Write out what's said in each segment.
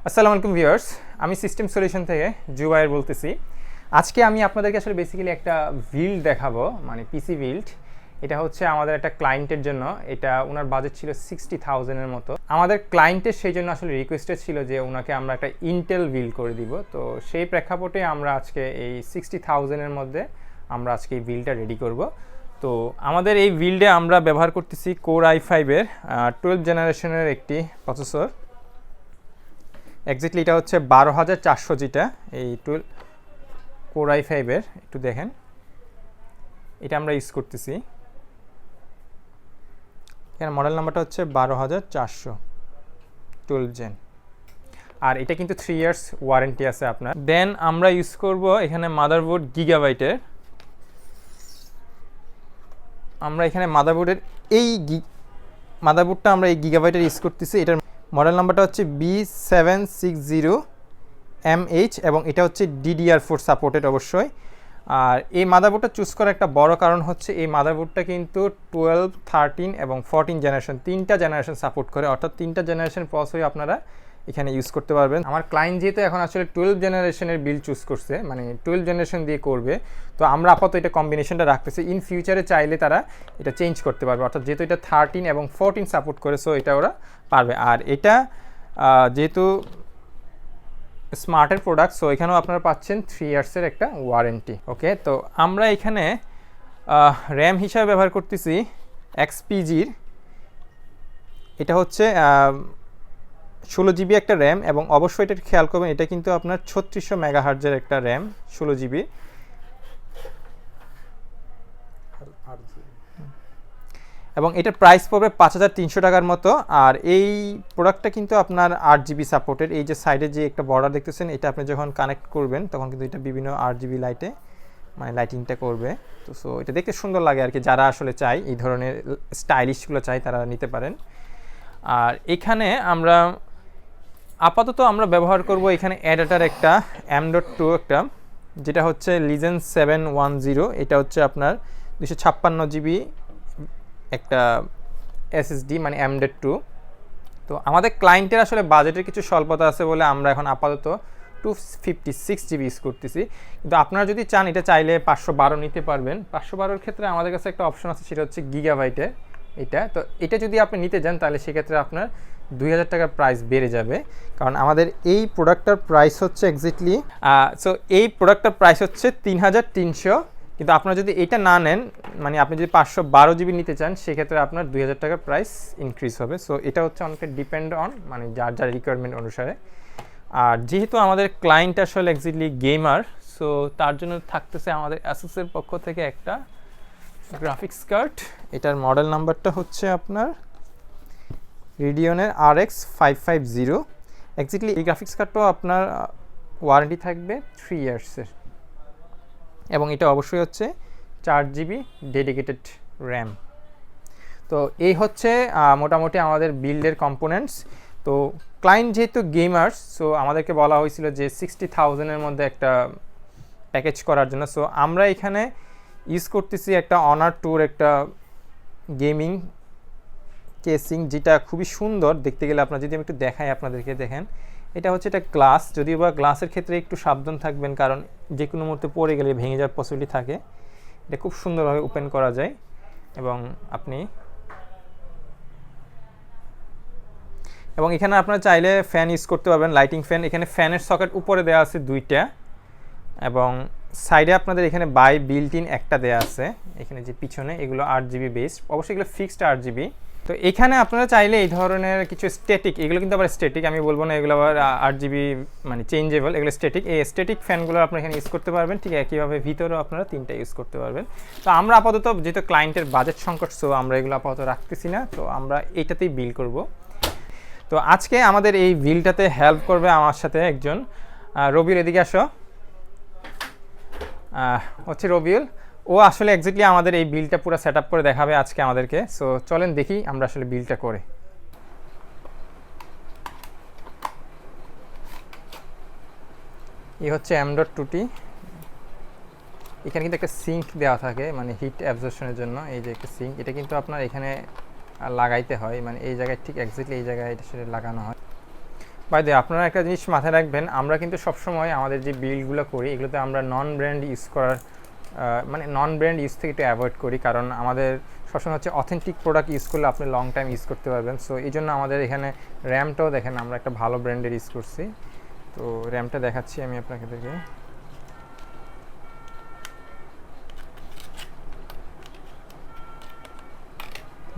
আসসালামু আলাইকুম ভিউয়ার্স, আমি সিস্টেম সলিউশন থেকে জুবায়ের বলতেছি। আজকে আমি আপনাদেরকে আসলে বেসিক্যালি একটা বিল্ড দেখাবো, মানে পিসি বিল্ড। এটা হচ্ছে আমাদের একটা ক্লায়েন্টের জন্য। এটা ওনার বাজেট ছিল 60,000-এর মতো। আমাদের ক্লায়েন্টের সেই জন্য আসলে রিকোয়েস্টেড ছিল যে ওনাকে আমরা একটা ইন্টেল বিল্ড করে দিব। তো সেই প্রেক্ষাপটে আমরা আজকে এই 60,000-এর মধ্যে আমরা আজকে এই বিল্ডটা রেডি করব। তো আমাদের এই বিল্ডে আমরা ব্যবহার করতেছি কোর i5-এর 12 জেনারেশনের একটি প্রসেসর। এক্স্যাক্টলি এটা হচ্ছে 12,400, যেটা এই কোর i5-এর। একটু দেখেন, এটা আমরা ইউজ করতেছি। এখানে মডেল নাম্বারটা হচ্ছে 12,400 12 জেন, আর এটা কিন্তু 3 ইয়ার্স ওয়ারেন্টি আছে আপনার। দেন আমরা ইউজ করব এখানে মাদারবোর্ড গিগাবাইটের। আমরা এখানে মাদারবোর্ডের মাদারবোর্ডটা আমরা এই গিগাবাইটের ইউজ করতেছি। এটার মডেল নাম্বারটা হচ্ছে B760MH এবং এটা হচ্ছে DDR4 সাপোর্টেড অবশ্যই। আর এই মাদারবোর্ডটা চুজ করার একটা বড় কারণ হচ্ছে এই মাদারবোর্ডটা কিন্তু 12, 13 এবং 14 জেনারেশন, তিনটা জেনারেশন সাপোর্ট করে, অর্থাৎ তিনটা জেনারেশন প্রসেসরই আপনারা এখানে ইউজ করতে পারবেন। আমার ক্লায়েন্ট যেহেতু এখন আসলে 12 জেনারেশনের বিল্ড চুজ করছে, মানে 12 জেনারেশন দিয়ে করবে, তো আমরা আপাতত এটা কম্বিনেশনটা রাখতেছি। ইন ফিউচারে চাইলে তারা এটা চেঞ্জ করতে পারবে, অর্থাৎ যেহেতু এটা 13 এবং 14 সাপোর্ট করে, সো এটা ওরা পারবে। আর এটা যেহেতু স্মার্টের প্রোডাক্ট, সো এখানেও আপনারা পাচ্ছেন 3 ইয়ার্সের একটা ওয়ারেন্টি। ওকে, তো আমরা এখানে র্যাম হিসাবে ব্যবহার করতেছি XPG-র। এটা হচ্ছে 16 জিবি একটা র্যাম, এবং অবশ্যই এটা খেয়াল করবেন এটা কিন্তু আপনার 3600 মেগাহার্জের একটা র্যাম, 16 জিবি। এবং এটার প্রাইস পড়বে 5,300 টাকার মতো। আর এই প্রোডাক্টটা কিন্তু আপনার 8 জিবি সাপোর্টেড। এই যে সাইডে যে একটা বর্ডার দেখতেছেন, এটা আপনি যখন কানেক্ট করবেন তখন কিন্তু এটা বিভিন্ন 8 জিবি লাইটে মানে লাইটিংটা করবে। তো সো এটা দেখতে সুন্দর লাগে আর কি, যারা আসলে চাই এই ধরনের স্টাইলিশগুলো চাই তারা নিতে পারেন। আর এখানে আমরা আপাতত আমরা ব্যবহার করব এখানে অ্যাডাটার একটা M.2 একটা, যেটা হচ্ছে লিজেন্ড 710। এটা হচ্ছে আপনার 256 জিবি একটা SSD, মানে M.2। তো আমাদের ক্লায়েন্টের আসলে বাজেটের কিছু স্বল্পতা আছে বলে আমরা এখন আপাতত 256 জিবি ইউজ করতেছি। কিন্তু আপনারা যদি চান এটা চাইলে 512 নিতে পারবেন। 512-এর ক্ষেত্রে আমাদের কাছে একটা অপশন আছে, সেটা হচ্ছে গিগাবাইটের এটা। তো এটা যদি আপনি নিতে যান তাহলে সেক্ষেত্রে আপনার 2,000 টাকার প্রাইস বেড়ে যাবে, কারণ আমাদের এই প্রোডাক্টটার প্রাইস হচ্ছে এক্স্যাক্টলি এই প্রোডাক্টটার প্রাইস হচ্ছে 3,300। কিন্তু আপনারা যদি এটা না নেন, মানে আপনি যদি 512 জিবি নিতে চান, সেক্ষেত্রে আপনার 2,000 টাকার প্রাইস ইনক্রিজ হবে। সো এটা হচ্ছে অনেকটা ডিপেন্ড অন, মানে যার যার রিকোয়ারমেন্ট অনুসারে। আর যেহেতু আমাদের ক্লায়েন্ট আসলে এক্স্যাক্টলি গেমার, সো তার জন্য থাকতেছে আমাদের অ্যাসুসের পক্ষ থেকে একটা গ্রাফিক্স কার্ড। এটার মডেল নাম্বারটা হচ্ছে আপনার রেডিয়নের RX 550। এক্স্যাক্টলি এই গ্রাফিক্স কার্ডটাও আপনার ওয়ারেন্টি থাকবে 3 ইয়ার্সের, এবং এটা অবশ্যই হচ্ছে 4 জিবি ডেডিকেটেড র্যাম। তো এই হচ্ছে মোটামুটি আমাদের বিল্ডের কম্পোনেন্টস। তো ক্লায়েন্ট যেহেতু গেমার্স, সো আমাদেরকে বলা হয়েছিল যে 60,000-এর মধ্যে একটা প্যাকেজ করার জন্য। সো আমরা এখানে ইউজ করতেছি একটা অনার টুর একটা গেমিং কেসিং, যেটা খুবই সুন্দর দেখতে গেলে। আপনার যদি আমি একটু দেখাই আপনাদেরকে, দেখেন এটা হচ্ছে এটা গ্লাস, যদিও বা গ্লাসের ক্ষেত্রে একটু সাবধান থাকবেন, কারণ যে কোনো মুহূর্তে পড়ে গেলে ভেঙে যাওয়ার পসিবিলিটি থাকে। এটা খুব সুন্দরভাবে ওপেন করা যায়, এবং এখানে আপনারা চাইলে ফ্যান ইউজ করতে পারবেন, লাইটিং ফ্যান। এখানে ফ্যানের সকেট উপরে দেওয়া আছে 2টা, এবং সাইডে আপনাদের এখানে বাই বিল্ট ইন একটা দেওয়া আছে। এখানে যে পিছনে এগুলো 8 জিবি বেস, অবশ্যই এগুলো ফিক্সড 8 জিবি। তো এখানে আপনারা চাইলে এই ধরনের কিছু স্ট্যাটিক, এগুলো কিন্তু আবার স্ট্যাটিক, আমি বলবো না এগুলো আবার 8 জিবি মানে চেঞ্জেবল, এগুলো স্ট্যাটিক। এই স্ট্যাটিক ফ্যানগুলো আপনারা এখানে ইউজ করতে পারবেন। ঠিক একইভাবে ভিতরেও আপনারা 3টা ইউজ করতে পারবেন। তো আমরা আপাতত যেহেতু ক্লায়েন্টের বাজেট সংকট, সো আমরা এগুলো আপাতত রাখতেছি না, তো আমরা এইটাতেই বিল করব। তো আজকে আমাদের এই বিলটাতে হেল্প করবে আমার সাথে একজন রবিউল। এদিকে আসো, হচ্ছে রবিউল। ও আসলে এক্স্যাক্টলি আমাদের এই বিলটা পুরো সেট আপ করে দেখাবে আজকে আমাদেরকে। সো চলেন দেখি আমরা আসলে বিলটা করে। এই হচ্ছে M.2T। এখানে কিন্তু একটা সিঙ্ক দেওয়া থাকে, মানে হিট অ্যাবজর্পশনের জন্য। এই যে একটা সিঙ্ক, এটা কিন্তু আপনার এখানে লাগাইতে হয়, মানে এই জায়গায় ঠিক এক্স্যাক্টলি এই জায়গায় এটা সেটা লাগানো হয়। বাই দ্য আপনারা একটা জিনিস মাথায় রাখবেন, আমরা কিন্তু সবসময় আমাদের যে বিল্ডগুলো করি এগুলোতে আমরা নন ব্র্যান্ড ইউজ করার মানে নন ব্র্যান্ড ইউজ থেকে একটু অ্যাভয়েড করি, কারণ আমাদের সবসময় হচ্ছে অথেন্টিক প্রোডাক্ট ইউজ করলে আপনি লং টাইম ইউজ করতে পারবেন। সো এই জন্য আমাদের এখানে র্যামটাও দেখেন আমরা একটা ভালো ব্র্যান্ডের ইউজ করছি। তো র্যামটা দেখাচ্ছি আমি আপনাদেরকে।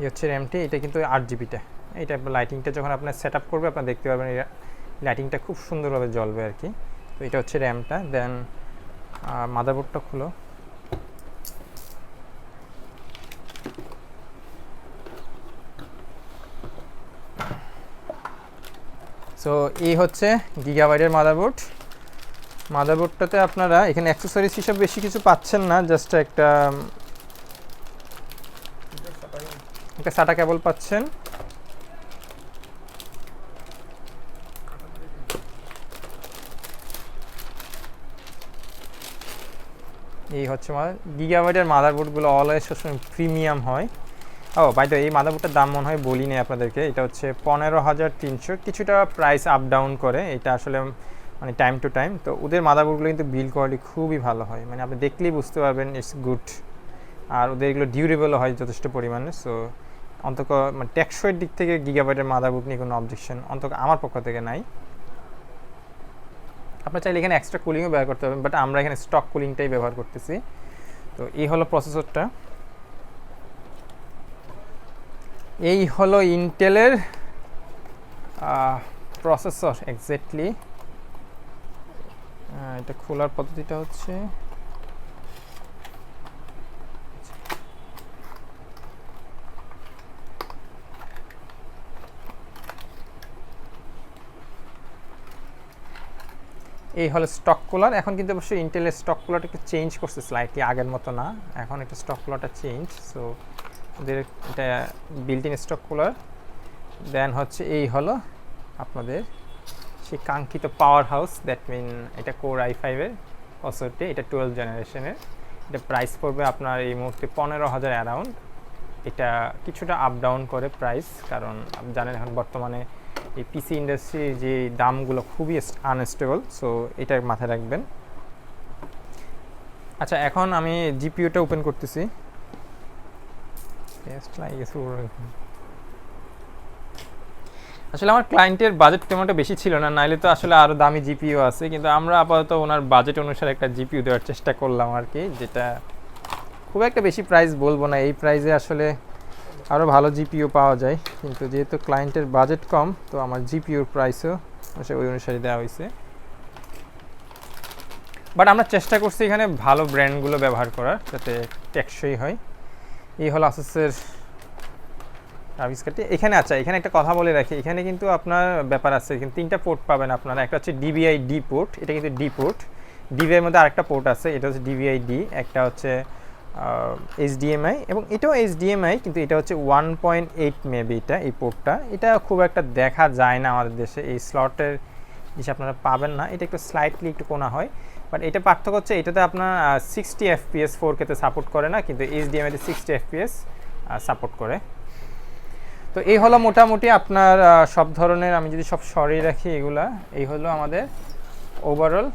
এই হচ্ছে র্যামটি, এটা কিন্তু 8 জিবিটা। এটা লাইটিংটা যখন আপনার সেট আপ করবে আপনারা দেখতে পারবেন লাইটিংটা খুব সুন্দরভাবে জ্বলবে আর কি। তো এটা হচ্ছে র্যামটা। দেন মাদারবোর্ডটা খুলো। সো এই হচ্ছে গিগাবাইটের মাদারবোর্ডটাতে আপনারা এখানে অ্যাক্সেসরিজ হিসাবে বেশি কিছু পাচ্ছেন না, জাস্ট একটা SATA কেবল পাচ্ছেন। এই হচ্ছে গিগাবাইটের মাদারবোর্ডগুলো অলওয়েজ সবসময় প্রিমিয়াম হয়। বাই দ্য এই মাদারবোর্ডটার দাম মনে হয় বলি নেই আপনাদেরকে, এটা হচ্ছে 15,300, কিছুটা প্রাইস আপ ডাউন করে, এটা আসলে মানে টাইম টু টাইম। তো ওদের মাদারবোর্ডগুলো কিন্তু বিল্ড কোয়ালিটি খুবই ভালো হয়, মানে আপনি দেখলেই বুঝতে পারবেন ইটস গুড। আর ওদের এগুলো ডিউরেবলও হয় যথেষ্ট পরিমাণে। সো অন্তত মানে টেকসইয়ের দিক থেকে গিগাবাইটের মাদারবোর্ড নিয়ে কোনো অবজেকশন অন্তত আমার পক্ষ থেকে নাই। আপনার চাইলে এখানে এক্সট্রা কুলিংও ব্যবহার করতে পারবেন, বাট আমরা এখানে স্টক কুলিংটাই ব্যবহার করতেছি। তো এই হলো প্রসেসরটা, এই হলো ইন্টেলের প্রসেসর এক্স্যাক্টলি। এটা খোলার পদ্ধতিটা হচ্ছে এই হলো স্টক কুলার। এখন কিন্তু অবশ্যই ইন্টেলের স্টক কুলারটা একটু চেঞ্জ করছে স্লাইটলি, আগের মতো না, এখন একটা স্টক কুলারটা চেঞ্জ। সো ওদের এটা বিল্ট ইন স্টক কুলার। দেন হচ্ছে এই হলো আপনাদের সেই কাঙ্ক্ষিত পাওয়ার হাউস, দ্যাট মিন এটা কোর i5-এর প্রসেসরটি, এটা 12 জেনারেশনের। এটা প্রাইস পড়বে আপনার এই মুহূর্তে 15,000 অ্যারাউন্ড। এটা কিছুটা আপ ডাউন করে প্রাইস, কারণ আপনি জানেন এখন বর্তমানে এই পিসি ইন্ডাস্ট্রির যে দামগুলো খুবই আনস্টেবল। সো এটা মাথায় রাখবেন। আচ্ছা, এখন আমি জিপিইউটা ওপেন করতেছি। আসলে আমার ক্লায়েন্টের বাজেট তেমনটা বেশি ছিল না, নাইলে তো আসলে আরও দামি জিপিইউ আছে, কিন্তু আমরা আপাতত ওনার বাজেট অনুসারে একটা জিপিইউ দেওয়ার চেষ্টা করলাম আর কি, যেটা খুব একটা বেশি প্রাইস বলবো না, এই প্রাইসে আসলে আরও ভালো জিপিইউ পাওয়া যায়, কিন্তু যেহেতু ক্লায়েন্টের বাজেট কম তো আমার জিপিইউর প্রাইসও ওই অনুসারে দেওয়া হয়েছে। বাট আমরা চেষ্টা করছি এখানে ভালো ব্র্যান্ডগুলো ব্যবহার করার, যাতে টেকসই হয়। এই হলো আসুসের আবিষ্কারটি। এখানে আচ্ছা, এখানে একটা কথা বলে রাখি, এখানে কিন্তু আপনার ব্যাপার আছে, কিন্তু 3টা পোর্ট পাবেন আপনারা। একটা হচ্ছে DVI D পোর্ট, এটা কিন্তু ডি পোর্ট। ডিভিআইয়ের মধ্যে আরেকটা পোর্ট আছে, এটা হচ্ছে DVI D। একটা হচ্ছে HDMI, এবং এটাও HDMI, কিন্তু এটা হচ্ছে 1.8 মেবি এটা, এই পোর্টটা। এটা খুব একটা দেখা যায় না আমাদের দেশে, এই স্লটের জিনিস আপনারা পাবেন না, এটা একটু স্লাইটলি একটু কোনা হয়। বাট এটা পার্থক্য হচ্ছে এটাতে আপনার 60 FPS 4K-তে সাপোর্ট করে না, কিন্তু HDMI-তে 60 FPS সাপোর্ট করে। তো এই হলো মোটামুটি আপনার সব ধরনের, আমি যদি সব সরিয়ে রাখি এগুলা, এই হলো আমাদের ওভারঅল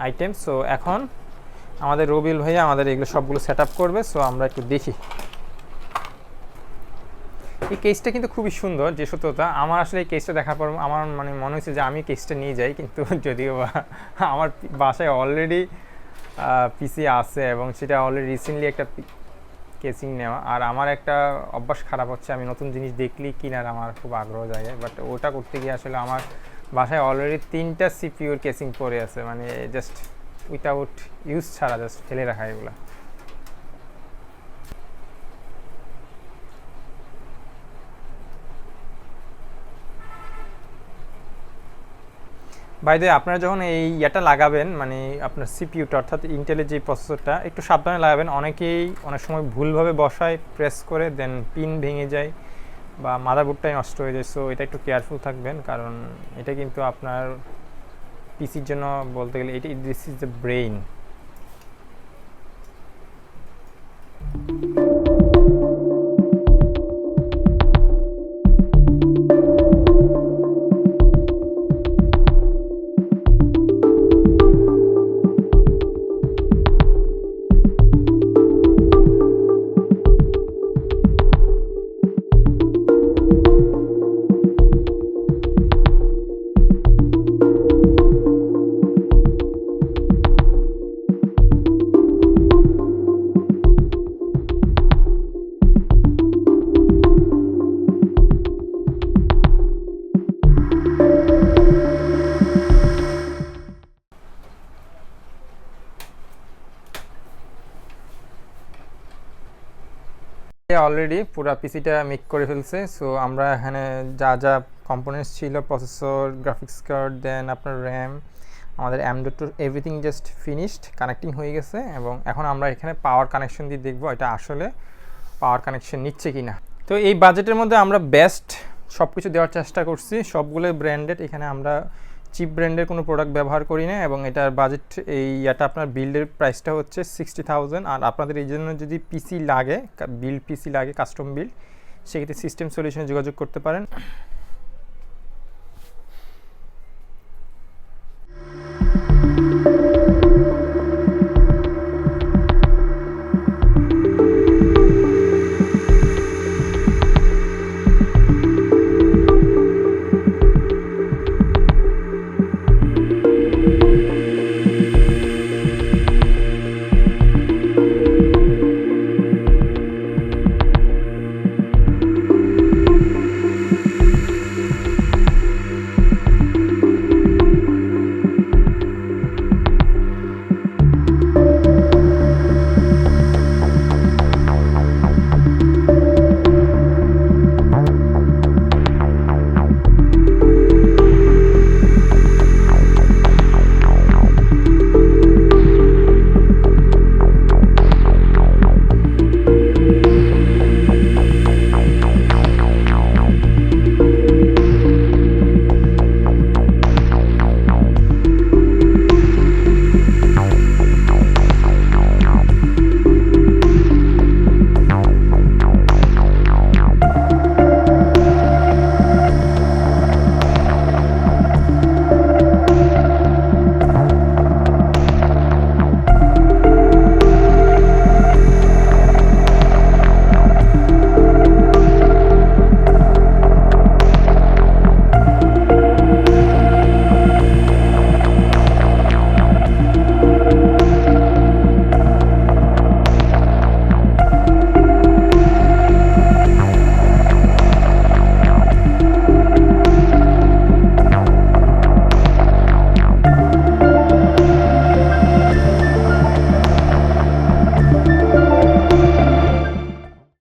আইটেম। সো এখন আমাদের রবিউল ভাইয়া আমাদের এগুলো সবগুলো সেট আপ করবে। সো আমরা একটু দেখি। এই কেসটা কিন্তু খুবই সুন্দর, যে সত্যতা আমার আসলে এই কেসটা দেখার পর আমার মানে মনে হয়েছে যে আমি কেসটা নিয়ে যাই, কিন্তু যদিও আমার বাসায় অলরেডি পিসি আছে এবং সেটা অলরেডি রিসেন্টলি একটা কেসিং নেওয়া। আর আমার একটা অভ্যাস খারাপ হচ্ছে, আমি নতুন জিনিস দেখলেই কিনার আমার খুব আগ্রহ জাগে, বাট ওটা করতে গিয়ে আসলে আমার বাসায় অলরেডি 3টা সিপিইউর কেসিং পড়ে আছে, মানে জাস্ট উইথাউট ইউজ ছাড়া জাস্ট ফেলে রাখা এগুলো। বাই দ্য ওয়ে, আপনারা যখন এই ইয়েটা লাগাবেন, মানে আপনার সিপিইউটা অর্থাৎ ইন্টেলের যে প্রসেসরটা, একটু সাবধানে লাগাবেন। অনেকেই অনেক সময় ভুলভাবে বসায়, প্রেস করে, দেন পিন ভেঙে যায় বা মাদারবোর্ডটাই নষ্ট হয়ে যায়। সো এটা একটু কেয়ারফুল থাকবেন, কারণ এটা কিন্তু আপনার পিসির জন্য বলতে গেলে এটা this is the brain. Already পুরো পিসিটা মেক করে ফেলছে। সো আমরা এখানে যা যা কম্পোনেন্টস ছিল, প্রসেসর, গ্রাফিক্স কার্ড, দেন আপনার র্যাম, আমাদের M.2 everything just finished, connecting হয়ে গেছে। এবং এখন আমরা এখানে পাওয়ার কানেকশন দিয়ে দেখবো এটা আসলে পাওয়ার কানেকশন নিচ্ছে কি না। তো এই বাজেটের মধ্যে আমরা বেস্ট সব কিছু দেওয়ার চেষ্টা করছি, সবগুলো ব্র্যান্ডেড। এখানে আমরা চিপ ব্র্যান্ডের কোনো প্রোডাক্ট ব্যবহার করি না। এবং এটার বাজেট এটা আপনার বিল্ডের প্রাইসটা হচ্ছে 60,000। আর আপনাদের এই জন্য যদি পিসি লাগে, বিল্ড পিসি লাগে, কাস্টম বিল্ড, সেক্ষেত্রে সিস্টেম সলিউশনে যোগাযোগ করতে পারেন।